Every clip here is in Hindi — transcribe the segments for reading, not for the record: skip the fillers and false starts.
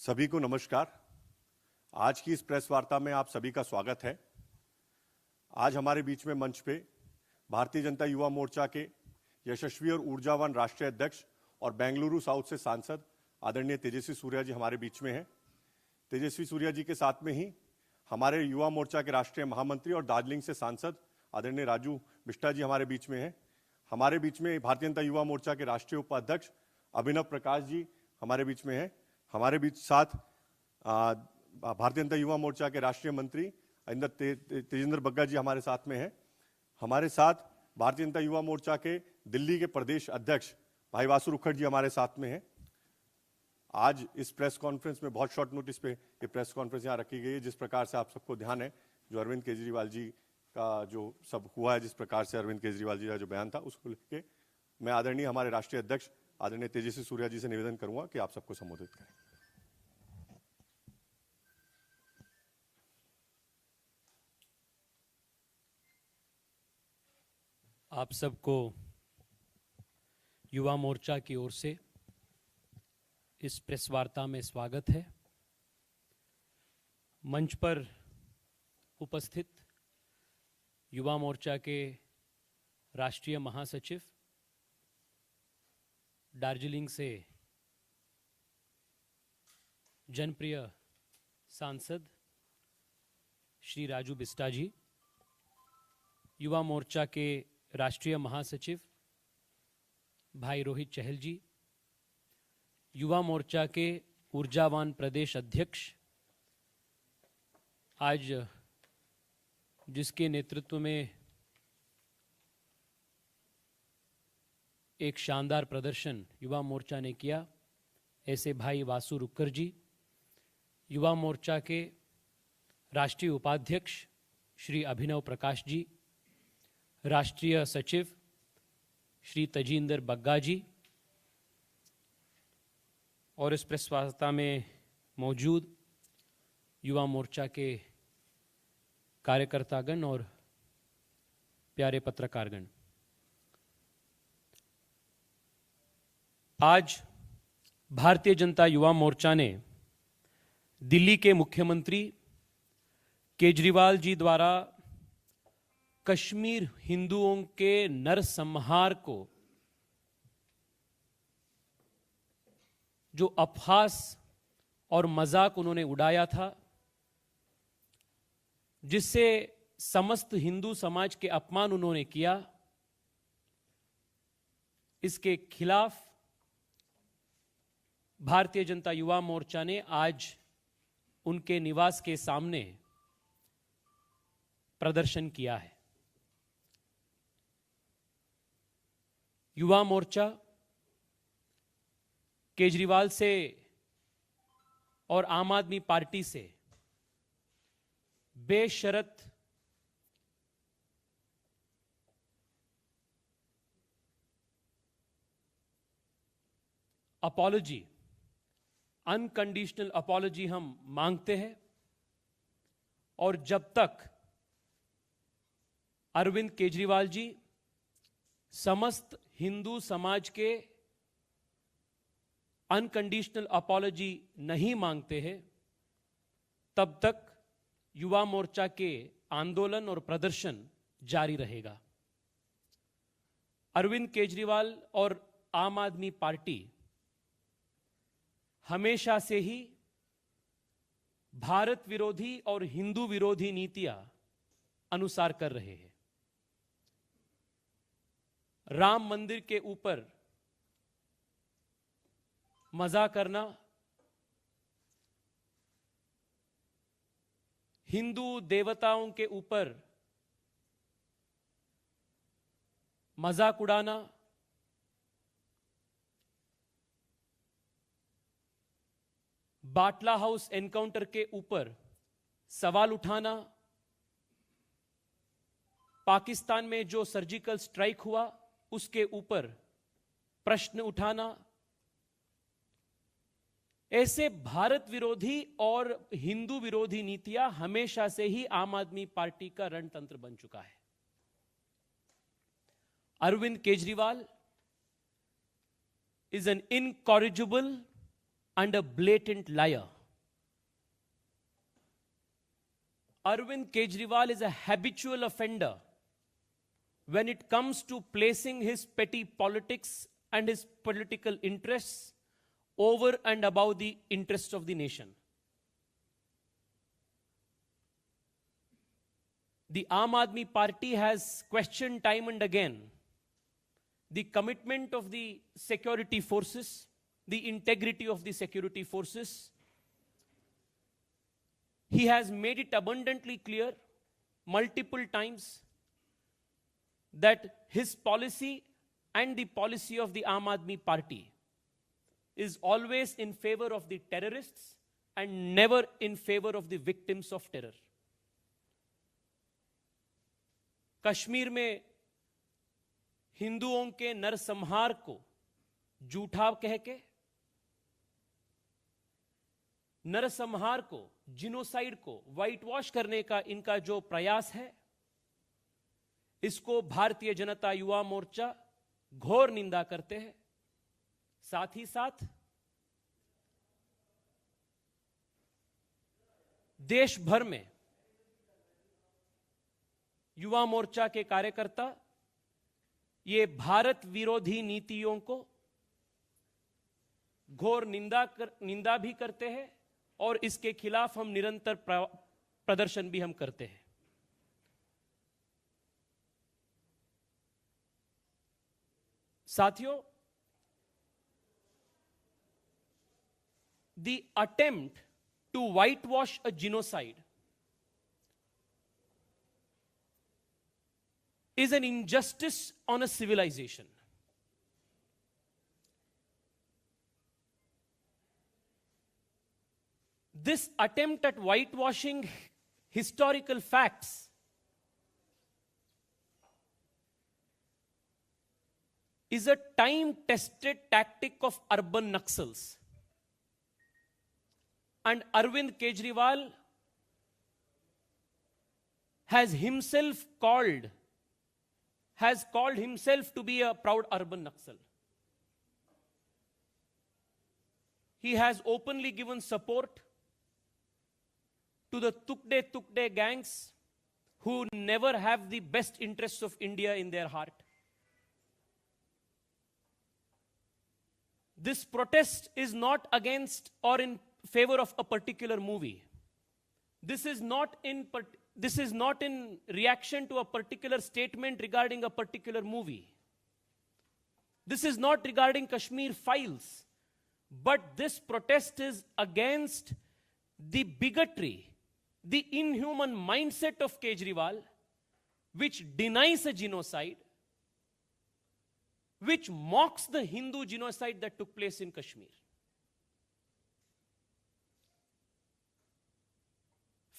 सभी को नमस्कार। आज की इस प्रेस वार्ता में आप सभी का स्वागत है। आज हमारे बीच में मंच पे भारतीय जनता युवा मोर्चा के यशस्वी और ऊर्जावान राष्ट्रीय अध्यक्ष और बेंगलुरु साउथ से सांसद आदरणीय तेजस्वी सूर्या जी हमारे बीच में हैं। तेजस्वी सूर्या जी के साथ में ही हमारे युवा मोर्चा के राष्ट्रीय महामंत्री और दार्जिलिंग से सांसद आदरणीय राजू बिष्टा जी हमारे बीच में हैं। हमारे बीच में भारतीय जनता युवा मोर्चा के राष्ट्रीय उपाध्यक्ष अभिनव प्रकाश जी हमारे बीच में हैं। हमारे बीच साथ भारतीय जनता युवा मोर्चा के राष्ट्रीय मंत्री तेजेंद्र बग्गा जी हमारे साथ में हैं। हमारे साथ भारतीय जनता युवा मोर्चा के दिल्ली के प्रदेश अध्यक्ष भाई वासु उखड़ जी हमारे साथ में हैं। आज इस प्रेस कॉन्फ्रेंस में बहुत शॉर्ट नोटिस पे ये प्रेस कॉन्फ्रेंस यहाँ रखी गई है। जिस प्रकार से आप सबको ध्यान है, जो अरविंद केजरीवाल जी का जो सब हुआ है, जिस प्रकार से अरविंद केजरीवाल जी का जो बयान था, उसको लेके मैं आदरणीय हमारे राष्ट्रीय अध्यक्ष आदरणीय तेजस्वी सूर्या जी से निवेदन करूंगा कि आप सबको संबोधित करें। आप सबको युवा मोर्चा की ओर से इस प्रेस वार्ता में स्वागत है। मंच पर उपस्थित युवा मोर्चा के राष्ट्रीय महासचिव, दार्जिलिंग से जनप्रिय सांसद श्री राजू बिष्टा जी, युवा मोर्चा के राष्ट्रीय महासचिव भाई रोहित चहल जी, युवा मोर्चा के ऊर्जावान प्रदेश अध्यक्ष, आज जिसके नेतृत्व में एक शानदार प्रदर्शन युवा मोर्चा ने किया, ऐसे भाई वासु उखड़ जी, युवा मोर्चा के राष्ट्रीय उपाध्यक्ष श्री अभिनव प्रकाश जी, राष्ट्रीय सचिव श्री तेजेंद्र बग्गा जी और इस प्रेस वार्ता में मौजूद युवा मोर्चा के कार्यकर्तागण और प्यारे पत्रकारगण। आज भारतीय जनता युवा मोर्चा ने दिल्ली के मुख्यमंत्री केजरीवाल जी द्वारा कश्मीर हिंदुओं के नरसंहार को जो अपहास और मजाक उन्होंने उड़ाया था, जिससे समस्त हिंदू समाज के अपमान उन्होंने किया, इसके खिलाफ भारतीय जनता युवा मोर्चा ने आज उनके निवास के सामने प्रदर्शन किया है। युवा मोर्चा केजरीवाल से और आम आदमी पार्टी से बेशर्त अपॉलॉजी, अनकंडीशनल अपॉलॉजी हम मांगते हैं। और जब तक अरविंद केजरीवाल जी समस्त हिंदू समाज के अनकंडीशनल अपॉलॉजी नहीं मांगते हैं, तब तक युवा मोर्चा के आंदोलन और प्रदर्शन जारी रहेगा। अरविंद केजरीवाल और आम आदमी पार्टी हमेशा से ही भारत विरोधी और हिंदू विरोधी नीतियां अनुसार कर रहे हैं। राम मंदिर के ऊपर मजा करना, हिंदू देवताओं के ऊपर मजाक उड़ाना, बाटला हाउस एनकाउंटर के ऊपर सवाल उठाना, पाकिस्तान में जो सर्जिकल स्ट्राइक हुआ उसके ऊपर प्रश्न उठाना, ऐसे भारत विरोधी और हिंदू विरोधी नीतियां हमेशा से ही आम आदमी पार्टी का रणतंत्र बन चुका है। Arvind Kejriwal is an incorrigible and a blatant liar. Arvind Kejriwal is a habitual offender when it comes to placing his petty politics and his political interests over and above the interests of the nation. The Aam Aadmi Party has questioned time and again the commitment of the security forces, the integrity of the security forces. He has made it abundantly clear multiple times that his policy and the policy of the Aam Aadmi Party is always in favor of the terrorists and never in favor of the victims of terror. Kashmir में हिंदुओं के नरसंहार को झूठा कह के, नरसंहार को, जिनोसाइड को व्हाइट वॉश करने का इनका जो प्रयास है, इसको भारतीय जनता युवा मोर्चा घोर निंदा करते हैं। साथ ही साथ देश भर में युवा मोर्चा के कार्यकर्ता ये भारत विरोधी नीतियों को घोर निंदा भी करते हैं और इसके खिलाफ हम निरंतर प्रदर्शन भी हम करते हैं। साथियों, the attempt to whitewash a genocide is an injustice on a civilization. This attempt at whitewashing historical facts is a time-tested tactic of urban Naxals. And Arvind Kejriwal has called himself to be a proud urban Naxal. He has openly given support to the Tukde gangs who never have the best interests of India in their heart. This protest is not against or in favor of a particular movie. This is not in reaction to a particular statement regarding a particular movie. This is not regarding Kashmir Files. But this protest is against the bigotry, the inhuman mindset of Kejriwal, which denies a genocide, which mocks the Hindu genocide that took place in Kashmir.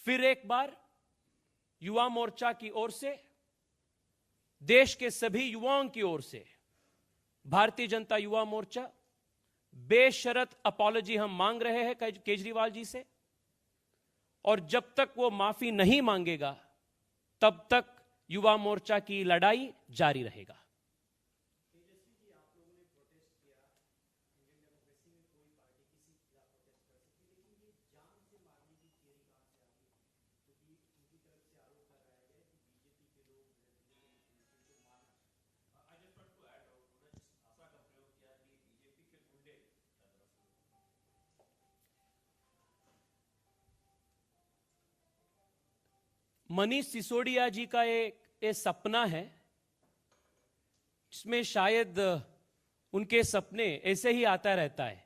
फिर एक बार युवा मोर्चा की ओर से, देश के सभी युवाओं की ओर से भारतीय जनता युवा मोर्चा बेशर्त अपॉलॉजी हम मांग रहे हैं केजरीवाल जी से, और जब तक वो माफी नहीं मांगेगा तब तक युवा मोर्चा की लड़ाई जारी रहेगा। मनीष सिसोदिया जी का एक सपना है, जिसमें शायद उनके सपने ऐसे ही आता रहता है।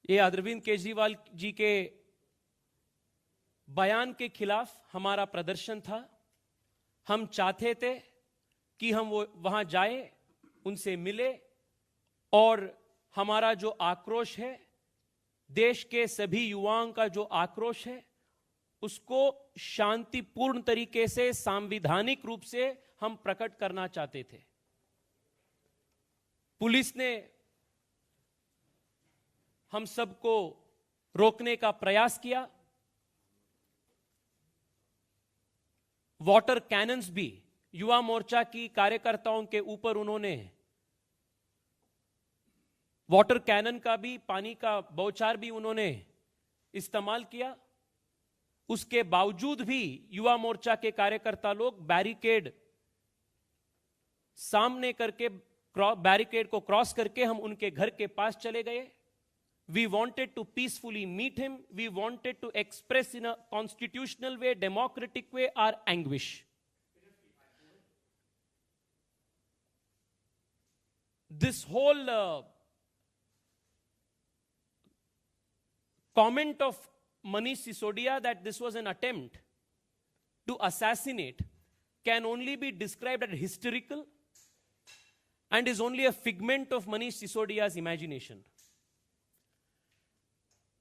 ये अरविंद केजरीवाल जी के बयान के खिलाफ हमारा प्रदर्शन था। हम चाहते थे कि हम वो वहां जाए, उनसे मिले और हमारा जो आक्रोश है, देश के सभी युवाओं का जो आक्रोश है, उसको शांतिपूर्ण तरीके से, संवैधानिक रूप से हम प्रकट करना चाहते थे। पुलिस ने हम सबको रोकने का प्रयास किया। वाटर कैनन्स भी युवा मोर्चा की कार्यकर्ताओं के ऊपर उन्होंने वाटर कैनन का भी, पानी का बौछार भी उन्होंने इस्तेमाल किया। उसके बावजूद भी युवा मोर्चा के कार्यकर्ता लोग बैरिकेड सामने करके, बैरिकेड को क्रॉस करके हम उनके घर के पास चले गए। We wanted to peacefully meet him. We wanted to express in a constitutional way, democratic way, our anguish. This whole comment of Manish Sisodia that this was an attempt to assassinate can only be described as hysterical and is only a figment of Manish Sisodia's imagination.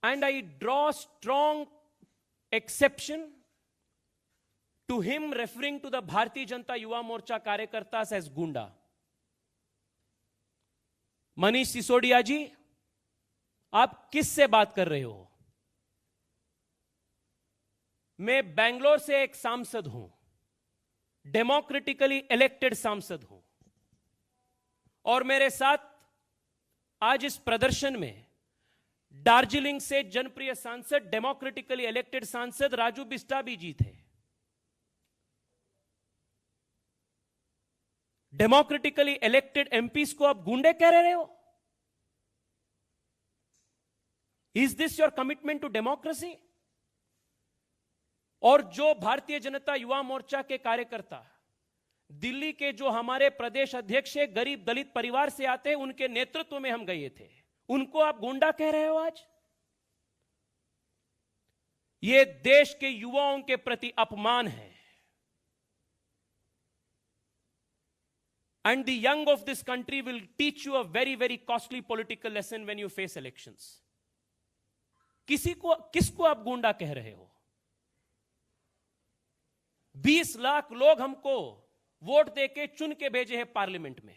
And I draw strong exception to him referring to the Bharatiya Janata Yuva Morcha Karyakartas as Gunda. Manish Sisodia जी, आप किस से बात कर रहे हो? मैं बेंगलोर से एक सांसद हूं, डेमोक्रेटिकली इलेक्टेड सांसद हूं, और मेरे साथ आज इस प्रदर्शन में दार्जिलिंग से जनप्रिय सांसद, डेमोक्रेटिकली इलेक्टेड सांसद राजू बिस्टा भी जी थे। डेमोक्रेटिकली इलेक्टेड एमपीज को आप गुंडे कह रहे हो? Is this your commitment to democracy? और जो भारतीय जनता युवा मोर्चा के कार्यकर्ता दिल्ली के जो हमारे प्रदेश अध्यक्ष है, गरीब दलित परिवार से आते हैं, उनके नेतृत्व में हम गए थे, उनको आप गुंडा कह रहे हो आज? ये देश के युवाओं के प्रति अपमान है। And the young of this country will teach you a very, very costly political lesson when you face elections. किसको आप गुंडा कह रहे हो? 20 लाख लोग हमको वोट देके चुन के भेजे हैं पार्लियामेंट में,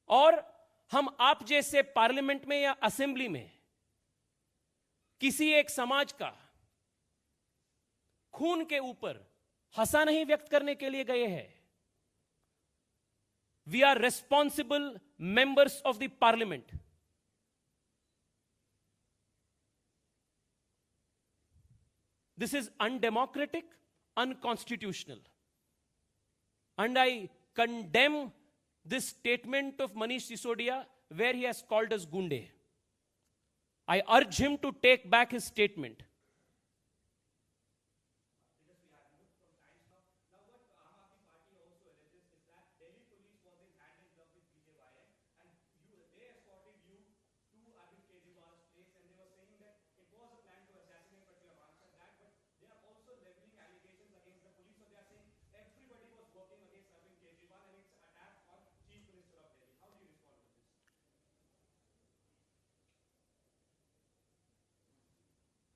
और हम आप जैसे पार्लियामेंट में या असेंबली में किसी एक समाज का खून के ऊपर हंसा नहीं व्यक्त करने के लिए गए हैं। We are responsible members of the parliament. This is undemocratic, unconstitutional. And I condemn this statement of Manish Sisodia where he has called us gunde. I urge him to take back his statement.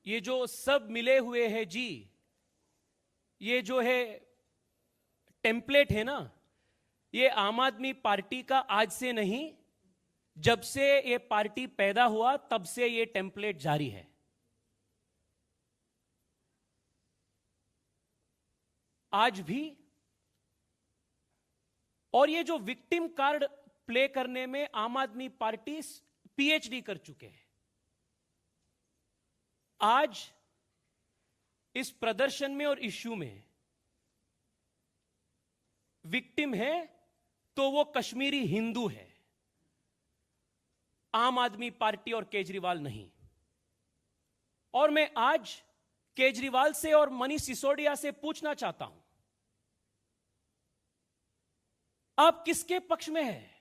ये जो सब मिले हुए हैं जी, ये जो है टेम्पलेट है ना, ये आम आदमी पार्टी का आज से नहीं, जब से ये पार्टी पैदा हुआ तब से ये टेम्पलेट जारी है। आज भी। और ये जो विक्टिम कार्ड प्ले करने में आम आदमी पार्टी पीएचडी कर चुके हैं। आज इस प्रदर्शन में और इश्यू में विक्टिम है तो वो कश्मीरी हिंदू है, आम आदमी पार्टी और केजरीवाल नहीं। और मैं आज केजरीवाल से और मनीष सिसोदिया से पूछना चाहता हूं, आप किसके पक्ष में हैं?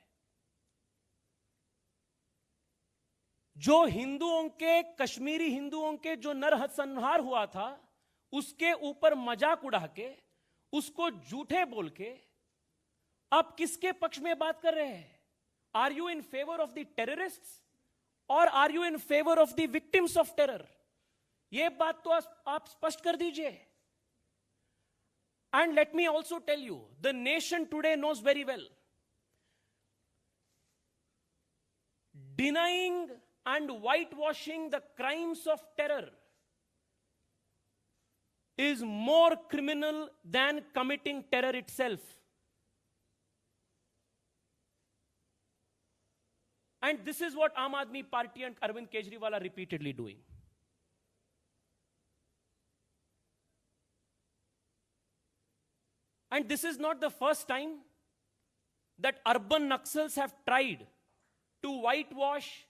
जो हिंदुओं के, कश्मीरी हिंदुओं के जो नरसंहार हुआ था, उसके ऊपर मजाक उड़ा के, उसको झूठे बोल के आप किसके पक्ष में बात कर रहे हैं? Are you in favour of the terrorists और are you in favour of the victims of terror? यह बात तो आप स्पष्ट कर दीजिए। And let me also tell you, the nation today knows very well, denying and whitewashing the crimes of terror is more criminal than committing terror itself. And this is what Aam Aadmi Party and Arvind Kejriwal are repeatedly doing. And this is not the first time that urban Naxals have tried to whitewash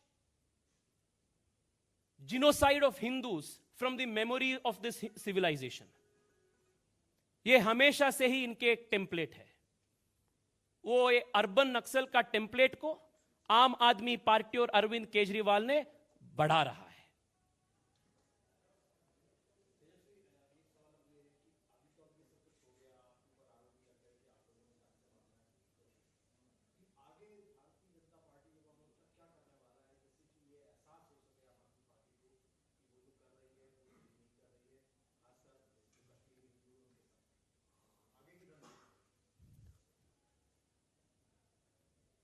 genocide of Hindus from the memory of this civilization. ये हमेशा से ही इनके एक टेम्पलेट है. वो ये अर्बन नक्सल का टेम्पलेट को आम आदमी पार्टी और अरविंद केजरीवाल ने बढ़ा रहा है.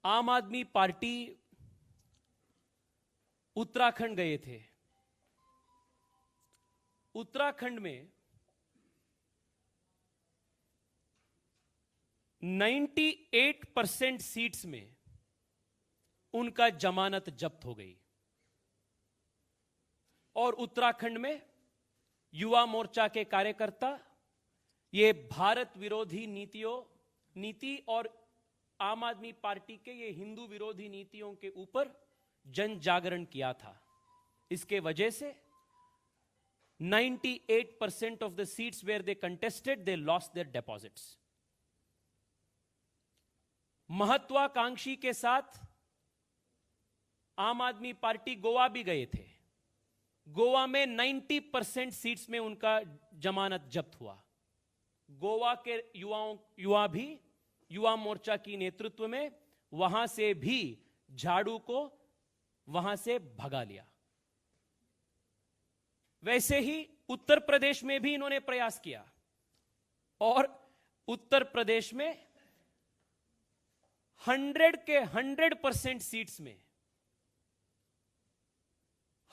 आम आदमी पार्टी उत्तराखंड गए थे. उत्तराखंड में 98% सीट्स में उनका जमानत जब्त हो गई. और उत्तराखंड में युवा मोर्चा के कार्यकर्ता ये भारत विरोधी नीति और आम आदमी पार्टी के ये हिंदू विरोधी नीतियों के ऊपर जन जागरण किया था. इसके वजह से 98% of the seats where they contested, they lost their deposits. महत्वाकांक्षी के साथ आम आदमी पार्टी गोवा भी गए थे. गोवा में 90% सीट्स में उनका जमानत जब्त हुआ. गोवा के युवा भी युवा मोर्चा की नेतृत्व में वहां से भी झाड़ू को वहां से भगा लिया. वैसे ही उत्तर प्रदेश में भी इन्होंने प्रयास किया और उत्तर प्रदेश में 100% सीट्स में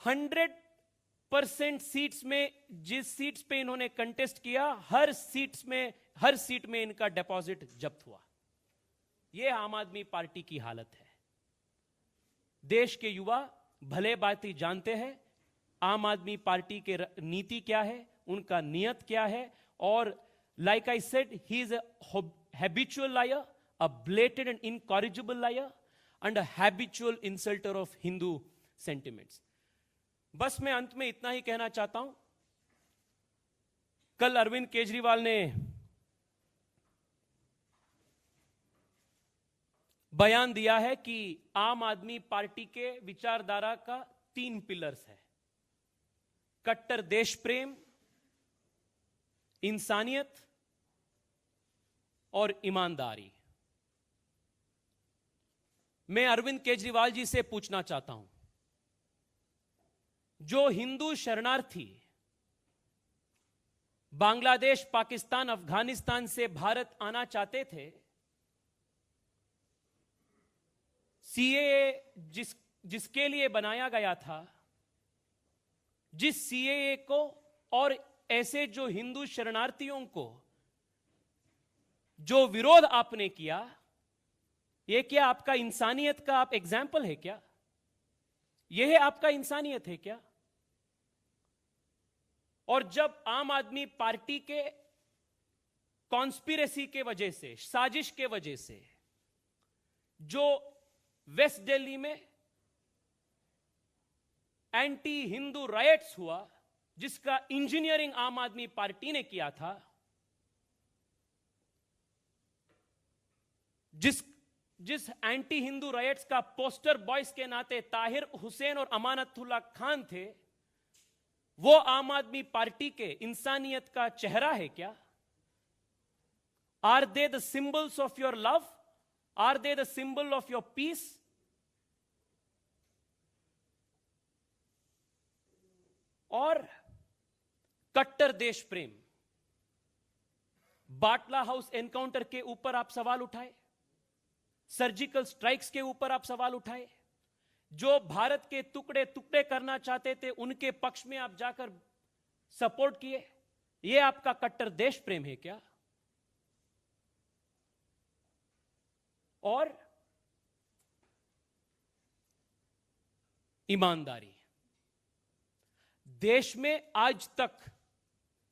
100% सीट्स में जिस सीट्स पे इन्होंने कंटेस्ट किया हर सीट में इनका डिपॉजिट जब्त हुआ. यह आम आदमी पार्टी की हालत है. देश के युवा भले भांति जानते हैं आम आदमी पार्टी के नीति क्या है, उनका नियत क्या है. और like I said, he is a habitual liar, a blatant and incorrigible liar and a habitual insulter of Hindu sentiments. बस मैं अंत में इतना ही कहना चाहता हूं. कल अरविंद केजरीवाल ने बयान दिया है कि आम आदमी पार्टी के विचारधारा का 3 पिलर्स है: कट्टर देश प्रेम, इंसानियत और ईमानदारी. मैं अरविंद केजरीवाल जी से पूछना चाहता हूं, जो हिंदू शरणार्थी बांग्लादेश, पाकिस्तान, अफगानिस्तान से भारत आना चाहते थे, सीएए जिसके लिए बनाया गया था, जिस सीएए को और ऐसे जो हिंदू शरणार्थियों को जो विरोध आपने किया, यह क्या आपका इंसानियत का आप एग्जाम्पल है क्या? यह आपका इंसानियत है क्या? और जब आम आदमी पार्टी के कॉन्स्पिरेसी के वजह से, साजिश के वजह से जो वेस्ट दिल्ली में एंटी हिंदू राइट्स हुआ, जिसका इंजीनियरिंग आम आदमी पार्टी ने किया था, जिस एंटी हिंदू राइट्स का पोस्टर बॉयज के नाते ताहिर हुसैन और अमानतुल्लाह खान थे, वो आम आदमी पार्टी के इंसानियत का चेहरा है क्या? Are they the symbols of your love? Are they the symbol of your peace? और कट्टर देश प्रेम, बाटला हाउस एनकाउंटर के ऊपर आप सवाल उठाए, सर्जिकल स्ट्राइक्स के ऊपर आप सवाल उठाए, जो भारत के टुकड़े टुकड़े करना चाहते थे उनके पक्ष में आप जाकर सपोर्ट किए. यह आपका कट्टर देश प्रेम है क्या? और ईमानदारी। देश में आज तक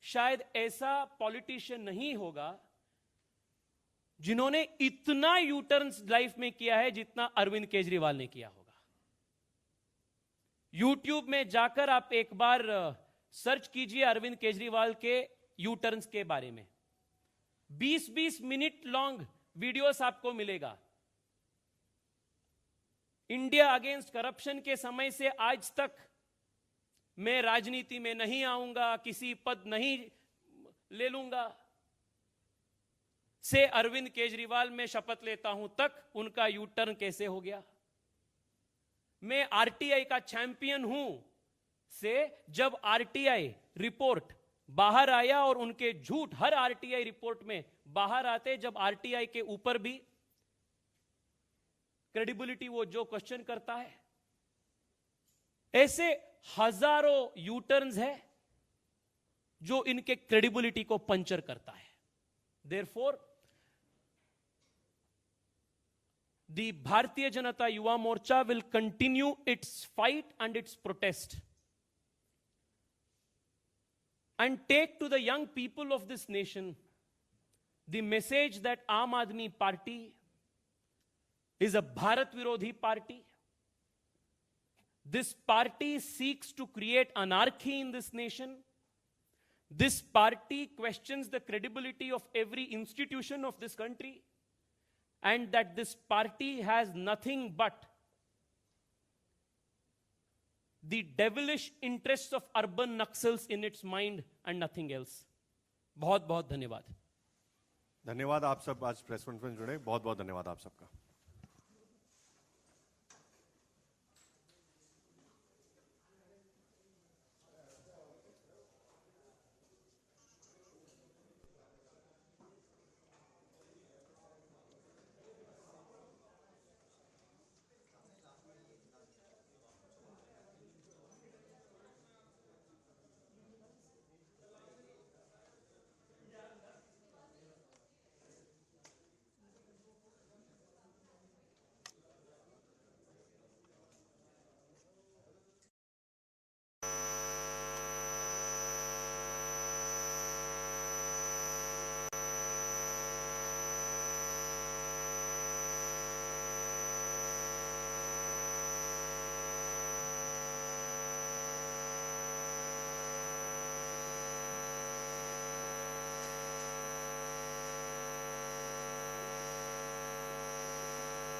शायद ऐसा पॉलिटिशियन नहीं होगा जिन्होंने इतना यू टर्न लाइफ में किया है जितना अरविंद केजरीवाल ने किया होगा। यूट्यूब में जाकर आप एक बार सर्च कीजिए अरविंद केजरीवाल के यू टर्न्स के बारे में। 20-20 मिनट लॉन्ग वीडियोस आपको मिलेगा। इंडिया अगेंस्ट करप्शन के समय से आज तक मैं राजनीति में नहीं आऊंगा, किसी पद नहीं ले लूंगा, से अरविंद केजरीवाल में शपथ लेता हूं तक उनका यू टर्न कैसे हो गया। मैं आरटीआई का चैंपियन हूं से जब आरटीआई रिपोर्ट बाहर आया और उनके झूठ हर आरटीआई रिपोर्ट में बाहर आते, जब आरटीआई के ऊपर भी क्रेडिबिलिटी वो जो क्वेश्चन करता है, ऐसे हजारों यू टर्न्स है जो इनके क्रेडिबिलिटी को पंचर करता है। Therefore the Bharatiya Janata Yuva Morcha will continue its fight and its protest and take to the young people of this nation the message that Aam Aadmi Party is a Bharat Virodhi party. This party seeks to create anarchy in this nation. This party questions the credibility of every institution of this country, and that this party has nothing but the devilish interests of urban Naxals in its mind and nothing else. बहुत बहुत धन्यवाद। धन्यवाद आप सब आज प्रेस कॉन्फ्रेंस जुड़े, बहुत बहुत धन्यवाद आप सबका।